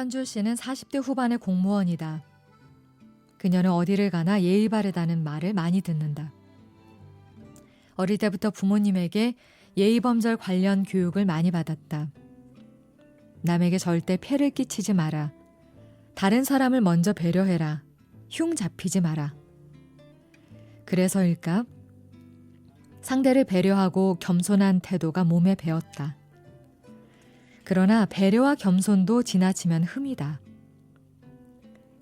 현주 씨는 40대 후반의 공무원이다. 그녀는 어디를 가나 예의 바르다는 말을 많이 듣는다. 어릴 때부터 부모님에게 예의범절 관련 교육을 많이 받았다. 남에게 절대 폐를 끼치지 마라. 다른 사람을 먼저 배려해라. 흉 잡히지 마라. 그래서일까? 상대를 배려하고 겸손한 태도가 몸에 배었다. 그러나 배려와 겸손도 지나치면 흠이다.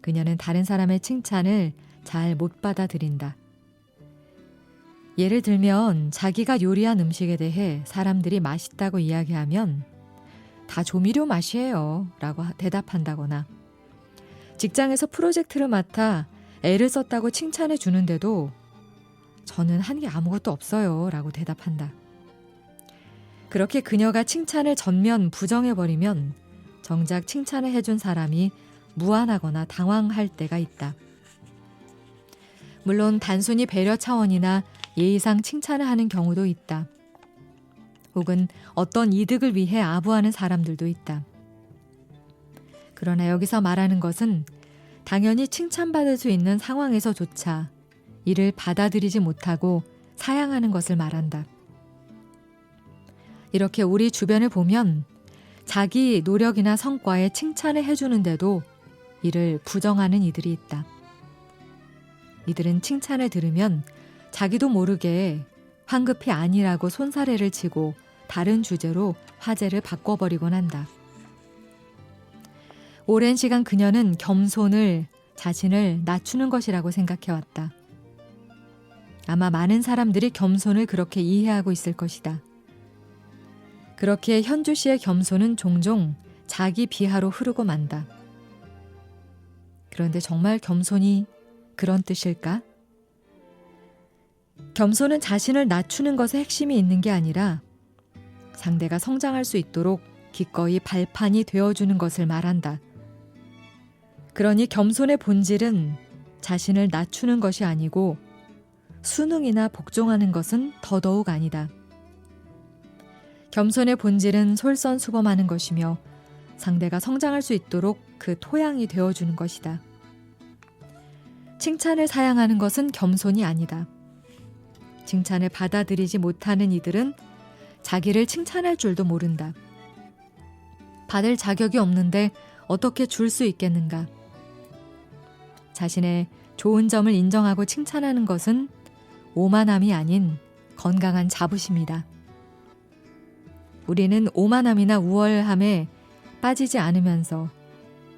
그녀는 다른 사람의 칭찬을 잘 못 받아들인다. 예를 들면 자기가 요리한 음식에 대해 사람들이 맛있다고 이야기하면 다 조미료 맛이에요 라고 대답한다거나, 직장에서 프로젝트를 맡아 애를 썼다고 칭찬해 주는데도 저는 한 게 아무것도 없어요 라고 대답한다. 그렇게 그녀가 칭찬을 전면 부정해버리면 정작 칭찬을 해준 사람이 무안하거나 당황할 때가 있다. 물론 단순히 배려 차원이나 예의상 칭찬을 하는 경우도 있다. 혹은 어떤 이득을 위해 아부하는 사람들도 있다. 그러나 여기서 말하는 것은 당연히 칭찬받을 수 있는 상황에서조차 이를 받아들이지 못하고 사양하는 것을 말한다. 이렇게 우리 주변을 보면 자기 노력이나 성과에 칭찬을 해주는데도 이를 부정하는 이들이 있다. 이들은 칭찬을 들으면 자기도 모르게 황급히 아니라고 손사래를 치고 다른 주제로 화제를 바꿔버리곤 한다. 오랜 시간 그녀는 겸손을 자신을 낮추는 것이라고 생각해왔다. 아마 많은 사람들이 겸손을 그렇게 이해하고 있을 것이다. 그렇게 현주 씨의 겸손은 종종 자기 비하로 흐르고 만다. 그런데 정말 겸손이 그런 뜻일까? 겸손은 자신을 낮추는 것에 핵심이 있는 게 아니라 상대가 성장할 수 있도록 기꺼이 발판이 되어주는 것을 말한다. 그러니 겸손의 본질은 자신을 낮추는 것이 아니고 순응이나 복종하는 것은 더더욱 아니다. 겸손의 본질은 솔선수범하는 것이며 상대가 성장할 수 있도록 그 토양이 되어주는 것이다. 칭찬을 사양하는 것은 겸손이 아니다. 칭찬을 받아들이지 못하는 이들은 자기를 칭찬할 줄도 모른다. 받을 자격이 없는데 어떻게 줄 수 있겠는가? 자신의 좋은 점을 인정하고 칭찬하는 것은 오만함이 아닌 건강한 자부심이다. 우리는 오만함이나 우월함에 빠지지 않으면서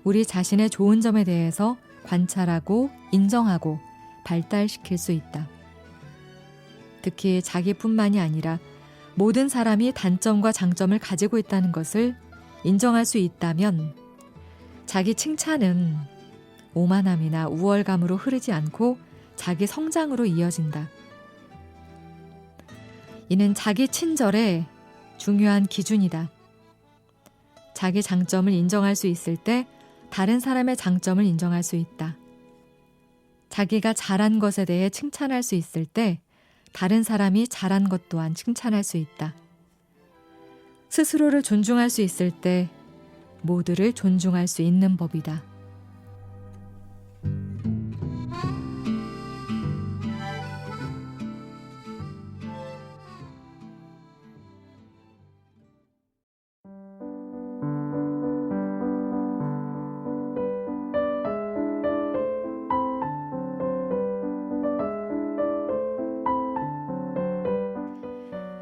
우리 자신의 좋은 점에 대해서 관찰하고 인정하고 발달시킬 수 있다. 특히 자기뿐만이 아니라 모든 사람이 단점과 장점을 가지고 있다는 것을 인정할 수 있다면 자기 칭찬은 오만함이나 우월감으로 흐르지 않고 자기 성장으로 이어진다. 이는 자기 친절의 중요한 기준이다. 자기 장점을 인정할 수 있을 때 다른 사람의 장점을 인정할 수 있다. 자기가 잘한 것에 대해 칭찬할 수 있을 때 다른 사람이 잘한 것 또한 칭찬할 수 있다. 스스로를 존중할 수 있을 때 모두를 존중할 수 있는 법이다.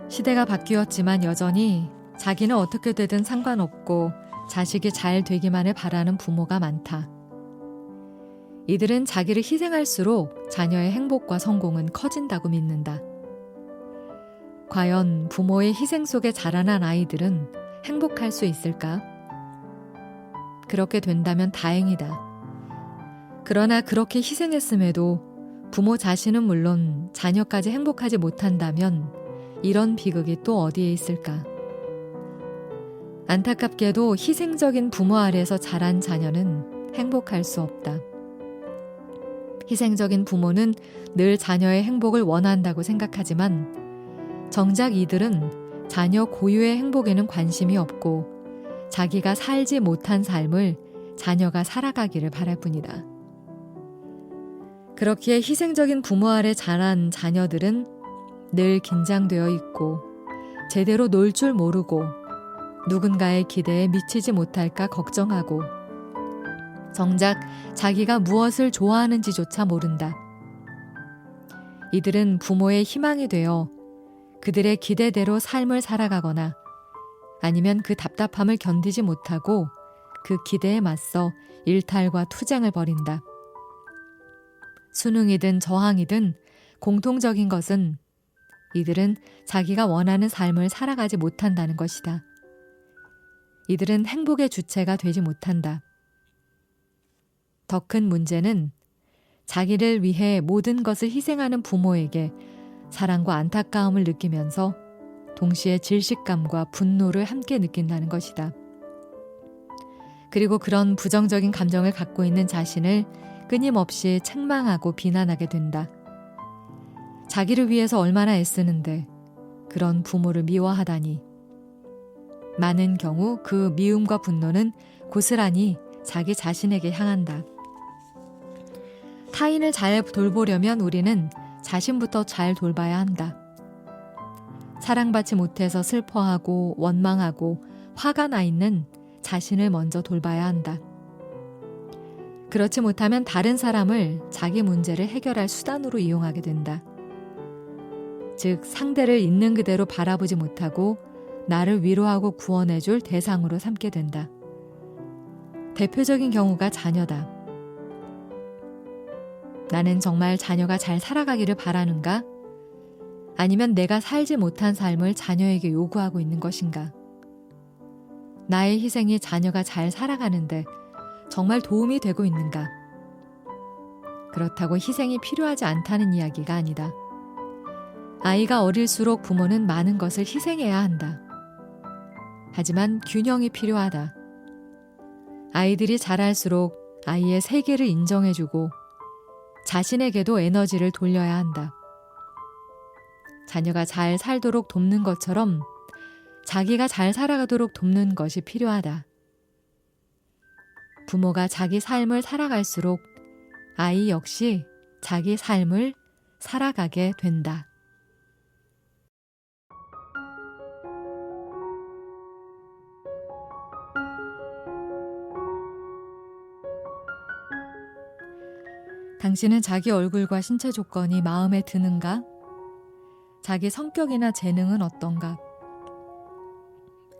시대가 바뀌었지만 여전히 자기는 어떻게 되든 상관없고 자식이 잘 되기만을 바라는 부모가 많다. 이들은 자기를 희생할수록 자녀의 행복과 성공은 커진다고 믿는다. 과연 부모의 희생 속에 자라난 아이들은 행복할 수 있을까? 그렇게 된다면 다행이다. 그러나 그렇게 희생했음에도 부모 자신은 물론 자녀까지 행복하지 못한다면 이런 비극이 또 어디에 있을까? 안타깝게도 희생적인 부모 아래서 자란 자녀는 행복할 수 없다. 희생적인 부모는 늘 자녀의 행복을 원한다고 생각하지만 정작 이들은 자녀 고유의 행복에는 관심이 없고 자기가 살지 못한 삶을 자녀가 살아가기를 바랄 뿐이다. 그렇기에 희생적인 부모 아래 자란 자녀들은 늘 긴장되어 있고 제대로 놀 줄 모르고 누군가의 기대에 미치지 못할까 걱정하고 정작 자기가 무엇을 좋아하는지조차 모른다. 이들은 부모의 희망이 되어 그들의 기대대로 삶을 살아가거나 아니면 그 답답함을 견디지 못하고 그 기대에 맞서 일탈과 투쟁을 벌인다. 순응이든 저항이든 공통적인 것은 이들은 자기가 원하는 삶을 살아가지 못한다는 것이다. 이들은 행복의 주체가 되지 못한다. 더 큰 문제는 자기를 위해 모든 것을 희생하는 부모에게 사랑과 안타까움을 느끼면서 동시에 질식감과 분노를 함께 느낀다는 것이다. 그리고 그런 부정적인 감정을 갖고 있는 자신을 끊임없이 책망하고 비난하게 된다. 자기를 위해서 얼마나 애쓰는데 그런 부모를 미워하다니. 많은 경우 그 미움과 분노는 고스란히 자기 자신에게 향한다. 타인을 잘 돌보려면 우리는 자신부터 잘 돌봐야 한다. 사랑받지 못해서 슬퍼하고 원망하고 화가 나 있는 자신을 먼저 돌봐야 한다. 그렇지 못하면 다른 사람을 자기 문제를 해결할 수단으로 이용하게 된다. 즉 상대를 있는 그대로 바라보지 못하고 나를 위로하고 구원해줄 대상으로 삼게 된다. 대표적인 경우가 자녀다. 나는 정말 자녀가 잘 살아가기를 바라는가? 아니면 내가 살지 못한 삶을 자녀에게 요구하고 있는 것인가? 나의 희생이 자녀가 잘 살아가는데 정말 도움이 되고 있는가? 그렇다고 희생이 필요하지 않다는 이야기가 아니다. 아이가 어릴수록 부모는 많은 것을 희생해야 한다. 하지만 균형이 필요하다. 아이들이 자랄수록 아이의 세계를 인정해주고 자신에게도 에너지를 돌려야 한다. 자녀가 잘 살도록 돕는 것처럼 자기가 잘 살아가도록 돕는 것이 필요하다. 부모가 자기 삶을 살아갈수록 아이 역시 자기 삶을 살아가게 된다. 당신은 자기 얼굴과 신체 조건이 마음에 드는가? 자기 성격이나 재능은 어떤가?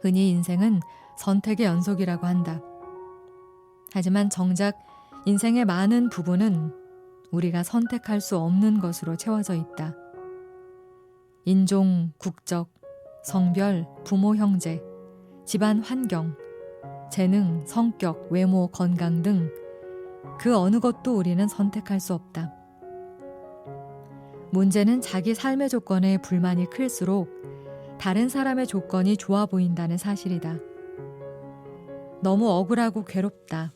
흔히 인생은 선택의 연속이라고 한다. 하지만 정작 인생의 많은 부분은 우리가 선택할 수 없는 것으로 채워져 있다. 인종, 국적, 성별, 부모 형제, 집안 환경, 재능, 성격, 외모, 건강 등 그 어느 것도 우리는 선택할 수 없다. 문제는 자기 삶의 조건에 불만이 클수록 다른 사람의 조건이 좋아 보인다는 사실이다. 너무 억울하고 괴롭다.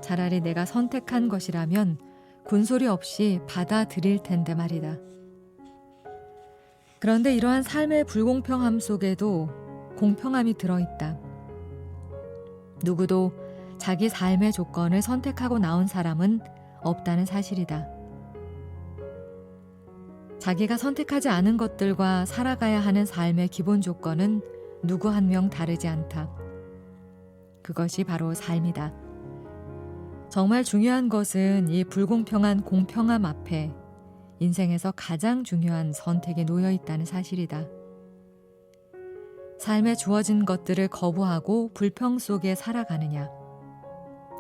차라리 내가 선택한 것이라면 군소리 없이 받아들일 텐데 말이다. 그런데 이러한 삶의 불공평함 속에도 공평함이 들어있다. 누구도 자기 삶의 조건을 선택하고 나온 사람은 없다는 사실이다. 자기가 선택하지 않은 것들과 살아가야 하는 삶의 기본 조건은 누구 한 명 다르지 않다. 그것이 바로 삶이다. 정말 중요한 것은 이 불공평한 공평함 앞에 인생에서 가장 중요한 선택이 놓여 있다는 사실이다. 삶에 주어진 것들을 거부하고 불평 속에 살아가느냐,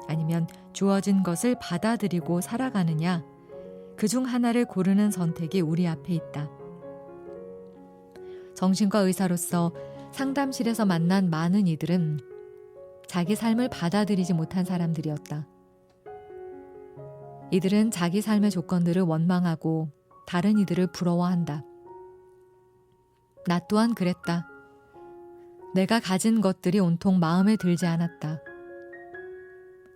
아니면 주어진 것을 받아들이고 살아가느냐, 그중 하나를 고르는 선택이 우리 앞에 있다. 정신과 의사로서 상담실에서 만난 많은 이들은 자기 삶을 받아들이지 못한 사람들이었다. 이들은 자기 삶의 조건들을 원망하고 다른 이들을 부러워한다. 나 또한 그랬다. 내가 가진 것들이 온통 마음에 들지 않았다.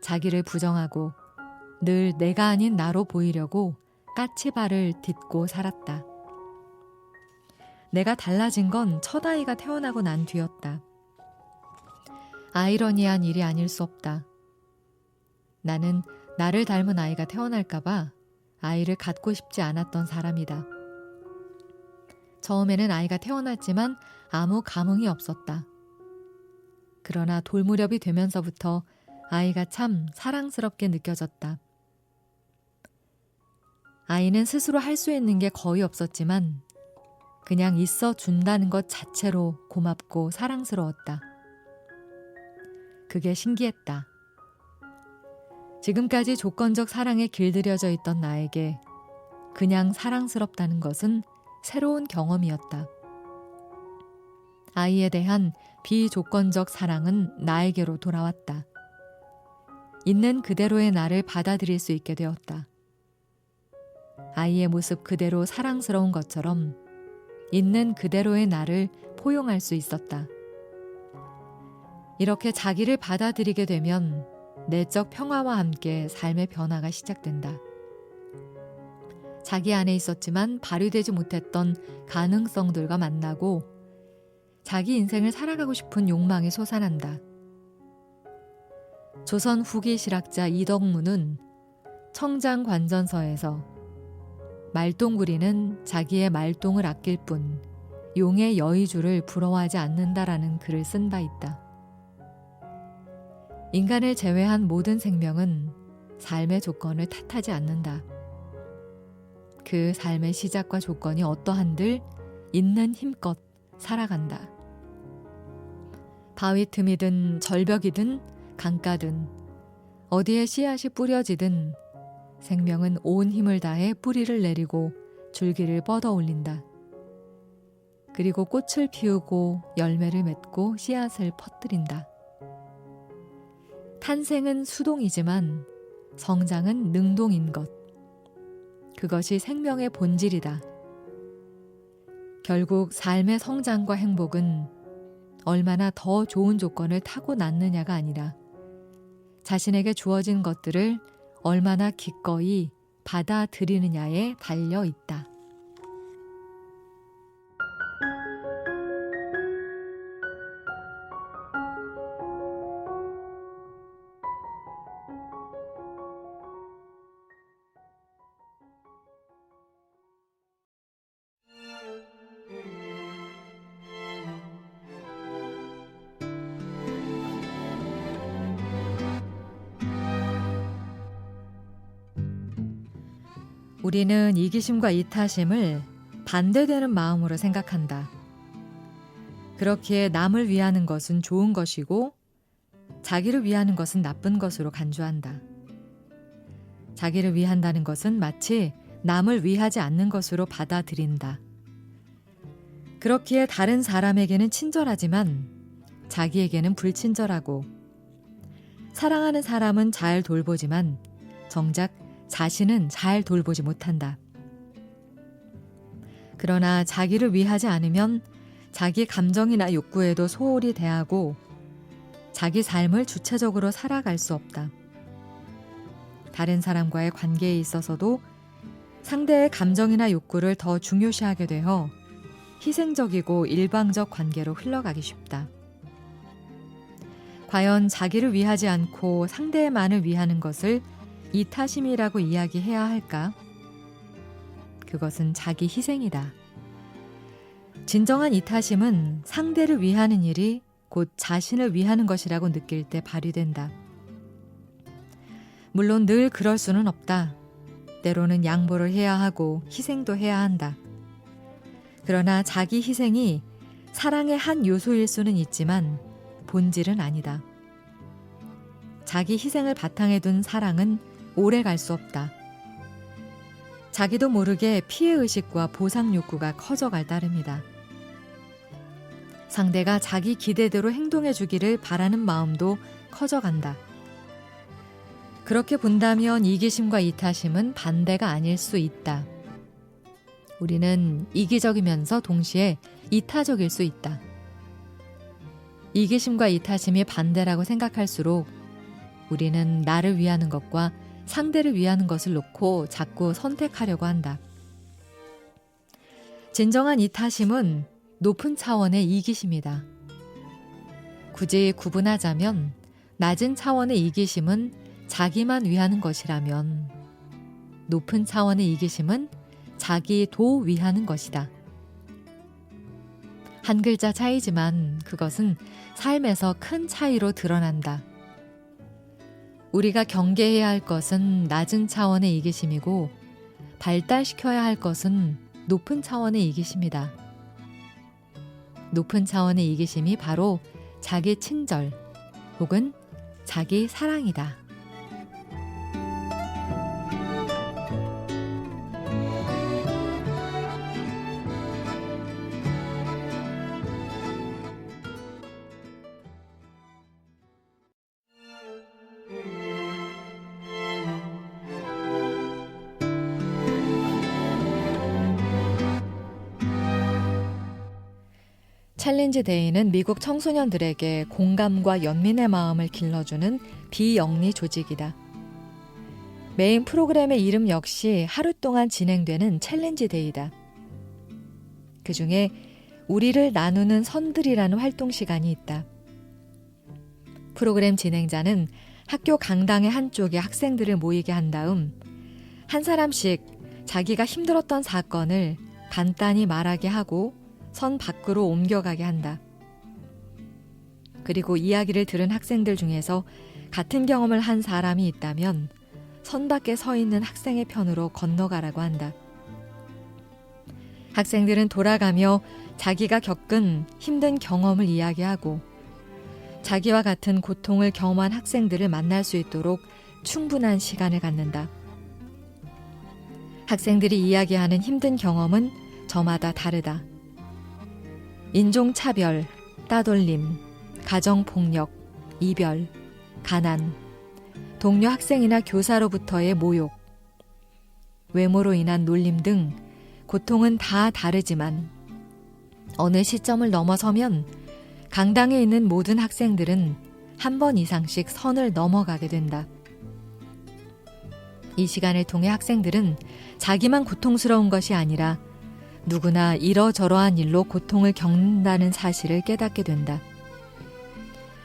자기를 부정하고 늘 내가 아닌 나로 보이려고 까치발을 딛고 살았다. 내가 달라진 건 첫 아이가 태어나고 난 뒤였다. 아이러니한 일이 아닐 수 없다. 나는 나를 닮은 아이가 태어날까봐 아이를 갖고 싶지 않았던 사람이다. 처음에는 아이가 태어났지만 아무 감흥이 없었다. 그러나 돌무렵이 되면서부터 아이가 참 사랑스럽게 느껴졌다. 아이는 스스로 할 수 있는 게 거의 없었지만 그냥 있어 준다는 것 자체로 고맙고 사랑스러웠다. 그게 신기했다. 지금까지 조건적 사랑에 길들여져 있던 나에게 그냥 사랑스럽다는 것은 새로운 경험이었다. 아이에 대한 비조건적 사랑은 나에게로 돌아왔다. 있는 그대로의 나를 받아들일 수 있게 되었다. 아이의 모습 그대로 사랑스러운 것처럼 있는 그대로의 나를 포용할 수 있었다. 이렇게 자기를 받아들이게 되면 내적 평화와 함께 삶의 변화가 시작된다. 자기 안에 있었지만 발휘되지 못했던 가능성들과 만나고 자기 인생을 살아가고 싶은 욕망이 솟아난다. 조선 후기 실학자 이덕무는 청장관전서에서 말똥구리는 자기의 말똥을 아낄 뿐 용의 여의주를 부러워하지 않는다라는 글을 쓴 바 있다. 인간을 제외한 모든 생명은 삶의 조건을 탓하지 않는다. 그 삶의 시작과 조건이 어떠한들 있는 힘껏 살아간다. 바위 틈이든 절벽이든 강가든 어디에 씨앗이 뿌려지든 생명은 온 힘을 다해 뿌리를 내리고 줄기를 뻗어 올린다. 그리고 꽃을 피우고 열매를 맺고 씨앗을 퍼뜨린다. 탄생은 수동이지만 성장은 능동인 것. 그것이 생명의 본질이다. 결국 삶의 성장과 행복은 얼마나 더 좋은 조건을 타고났느냐가 아니라 자신에게 주어진 것들을 얼마나 기꺼이 받아들이느냐에 달려 있다. 우리는 이기심과 이타심을 반대되는 마음으로 생각한다. 그렇기에 남을 위하는 것은 좋은 것이고 자기를 위하는 것은 나쁜 것으로 간주한다. 자기를 위한다는 것은 마치 남을 위하지 않는 것으로 받아들인다. 그렇기에 다른 사람에게는 친절하지만 자기에게는 불친절하고 사랑하는 사람은 잘 돌보지만 정작 자신은 잘 돌보지 못한다. 그러나 자기를 위하지 않으면 자기 감정이나 욕구에도 소홀히 대하고 자기 삶을 주체적으로 살아갈 수 없다. 다른 사람과의 관계에 있어서도 상대의 감정이나 욕구를 더 중요시하게 되어 희생적이고 일방적 관계로 흘러가기 쉽다. 과연 자기를 위하지 않고 상대만을 위하는 것을 이타심이라고 이야기해야 할까? 그것은 자기 희생이다. 진정한 이타심은 상대를 위하는 일이 곧 자신을 위하는 것이라고 느낄 때 발휘된다. 물론 늘 그럴 수는 없다. 때로는 양보를 해야 하고 희생도 해야 한다. 그러나 자기 희생이 사랑의 한 요소일 수는 있지만 본질은 아니다. 자기 희생을 바탕에 둔 사랑은 오래 갈 수 없다. 자기도 모르게 피해의식과 보상 욕구가 커져갈 따름이다. 상대가 자기 기대대로 행동해 주기를 바라는 마음도 커져간다. 그렇게 본다면 이기심과 이타심은 반대가 아닐 수 있다. 우리는 이기적이면서 동시에 이타적일 수 있다. 이기심과 이타심이 반대라고 생각할수록 우리는 나를 위하는 것과 상대를 위하는 것을 놓고 자꾸 선택하려고 한다. 진정한 이타심은 높은 차원의 이기심이다. 굳이 구분하자면 낮은 차원의 이기심은 자기만 위하는 것이라면 높은 차원의 이기심은 자기 도 위하는 것이다. 한 글자 차이지만 그것은 삶에서 큰 차이로 드러난다. 우리가 경계해야 할 것은 낮은 차원의 이기심이고 발달시켜야 할 것은 높은 차원의 이기심이다. 높은 차원의 이기심이 바로 자기 친절 혹은 자기 사랑이다. 챌린지 데이는 미국 청소년들에게 공감과 연민의 마음을 길러주는 비영리 조직이다. 메인 프로그램의 이름 역시 하루 동안 진행되는 챌린지 데이다. 그 중에 우리를 나누는 선들이라는 활동 시간이 있다. 프로그램 진행자는 학교 강당의 한쪽에 학생들을 모이게 한 다음 한 사람씩 자기가 힘들었던 사건을 간단히 말하게 하고 선 밖으로 옮겨가게 한다. 그리고 이야기를 들은 학생들 중에서 같은 경험을 한 사람이 있다면 선 밖에 서 있는 학생의 편으로 건너가라고 한다. 학생들은 돌아가며 자기가 겪은 힘든 경험을 이야기하고 자기와 같은 고통을 경험한 학생들을 만날 수 있도록 충분한 시간을 갖는다. 학생들이 이야기하는 힘든 경험은 저마다 다르다. 인종차별, 따돌림, 가정폭력, 이별, 가난, 동료 학생이나 교사로부터의 모욕, 외모로 인한 놀림 등 고통은 다 다르지만 어느 시점을 넘어서면 강당에 있는 모든 학생들은 한 번 이상씩 선을 넘어가게 된다. 이 시간을 통해 학생들은 자기만 고통스러운 것이 아니라 누구나 이러저러한 일로 고통을 겪는다는 사실을 깨닫게 된다.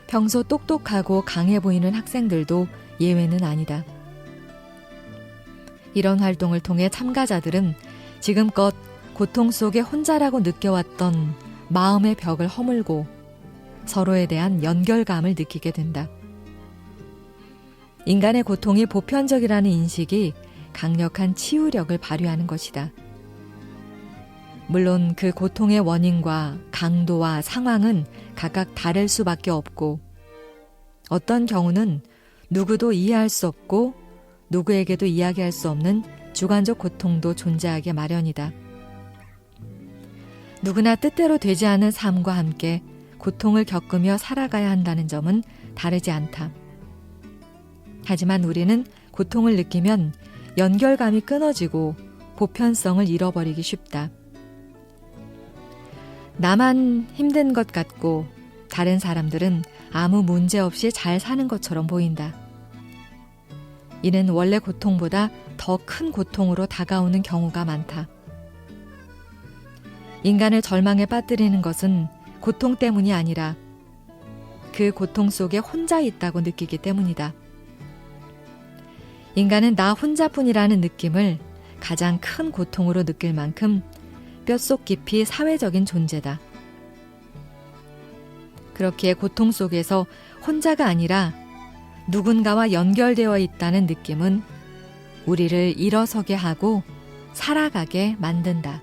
평소 똑똑하고 강해 보이는 학생들도 예외는 아니다. 이런 활동을 통해 참가자들은 지금껏 고통 속에 혼자라고 느껴왔던 마음의 벽을 허물고 서로에 대한 연결감을 느끼게 된다. 인간의 고통이 보편적이라는 인식이 강력한 치유력을 발휘하는 것이다. 물론 그 고통의 원인과 강도와 상황은 각각 다를 수밖에 없고 어떤 경우는 누구도 이해할 수 없고 누구에게도 이야기할 수 없는 주관적 고통도 존재하게 마련이다. 누구나 뜻대로 되지 않은 삶과 함께 고통을 겪으며 살아가야 한다는 점은 다르지 않다. 하지만 우리는 고통을 느끼면 연결감이 끊어지고 보편성을 잃어버리기 쉽다. 나만 힘든 것 같고 다른 사람들은 아무 문제 없이 잘 사는 것처럼 보인다. 이는 원래 고통보다 더 큰 고통으로 다가오는 경우가 많다. 인간을 절망에 빠뜨리는 것은 고통 때문이 아니라 그 고통 속에 혼자 있다고 느끼기 때문이다. 인간은 나 혼자뿐이라는 느낌을 가장 큰 고통으로 느낄 만큼 뼛속 깊이 사회적인 존재다. 그렇기에 고통 속에서 혼자가 아니라 누군가와 연결되어 있다는 느낌은 우리를 일어서게 하고 살아가게 만든다.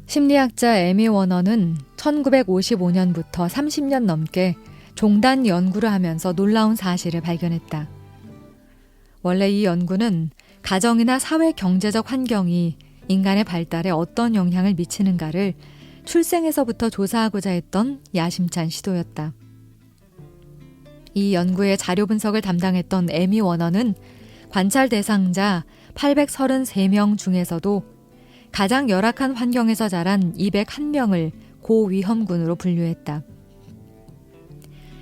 심리학자 에미 워너는 1955년부터 30년 넘게 종단 연구를 하면서 놀라운 사실을 발견했다. 원래 이 연구는 가정이나 사회 경제적 환경이 인간의 발달에 어떤 영향을 미치는가를 출생에서부터 조사하고자 했던 야심찬 시도였다. 이 연구의 자료 분석을 담당했던 에미 워너는 관찰 대상자 833명 중에서도 가장 열악한 환경에서 자란 201명을 고위험군으로 분류했다.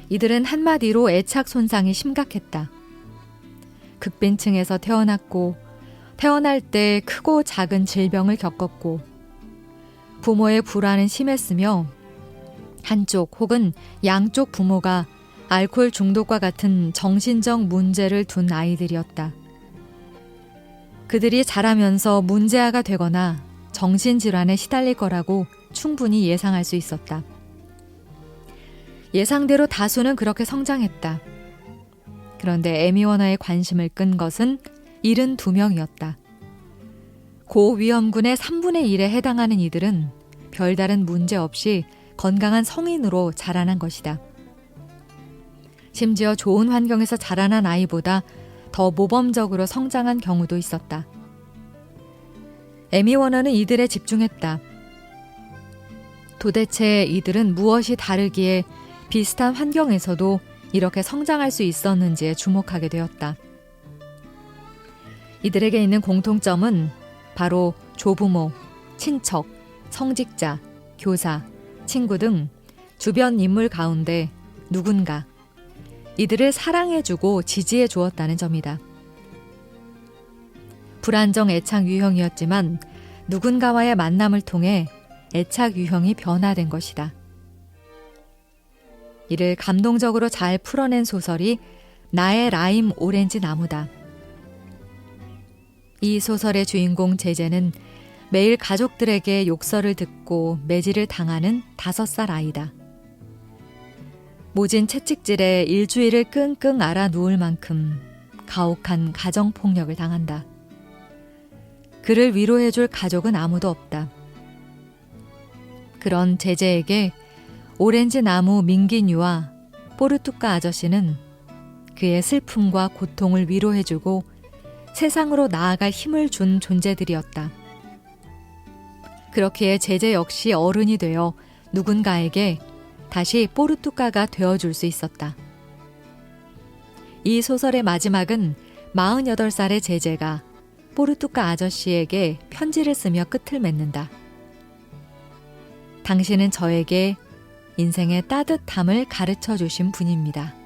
이들은 한마디로 애착 손상이 심각했다. 극빈층에서 태어났고 태어날 때 크고 작은 질병을 겪었고 부모의 불안은 심했으며 한쪽 혹은 양쪽 부모가 알코올 중독과 같은 정신적 문제를 둔 아이들이었다. 그들이 자라면서 문제아가 되거나 정신질환에 시달릴 거라고 충분히 예상할 수 있었다. 예상대로 다수는 그렇게 성장했다. 그런데 에미 워너의 관심을 끈 것은 72명이었다. 고위험군의 3분의 1에 해당하는 이들은 별다른 문제 없이 건강한 성인으로 자라난 것이다. 심지어 좋은 환경에서 자라난 아이보다 더 모범적으로 성장한 경우도 있었다. 에미 워너는 이들에 집중했다. 도대체 이들은 무엇이 다르기에 비슷한 환경에서도 이렇게 성장할 수 있었는지에 주목하게 되었다. 이들에게 있는 공통점은 바로 조부모, 친척, 성직자, 교사, 친구 등 주변 인물 가운데 누군가 이들을 사랑해주고 지지해 주었다는 점이다. 불안정 애착 유형이었지만 누군가와의 만남을 통해 애착 유형이 변화된 것이다. 이를 감동적으로 잘 풀어낸 소설이 나의 라임 오렌지 나무다. 이 소설의 주인공 제제는 매일 가족들에게 욕설을 듣고 매질을 당하는 5살 아이다. 모진 채찍질에 일주일을 끙끙 앓아 누울 만큼 가혹한 가정폭력을 당한다. 그를 위로해줄 가족은 아무도 없다. 그런 제제에게 오렌지 나무 민기뉴와 뽀르뚜까 아저씨는 그의 슬픔과 고통을 위로해주고 세상으로 나아갈 힘을 준 존재들이었다. 그렇기에 제제 역시 어른이 되어 누군가에게 다시 뽀르뚜까가 되어줄 수 있었다. 이 소설의 마지막은 48살의 제제가 뽀르뚜까 아저씨에게 편지를 쓰며 끝을 맺는다. 당신은 저에게 인생의 따뜻함을 가르쳐 주신 분입니다.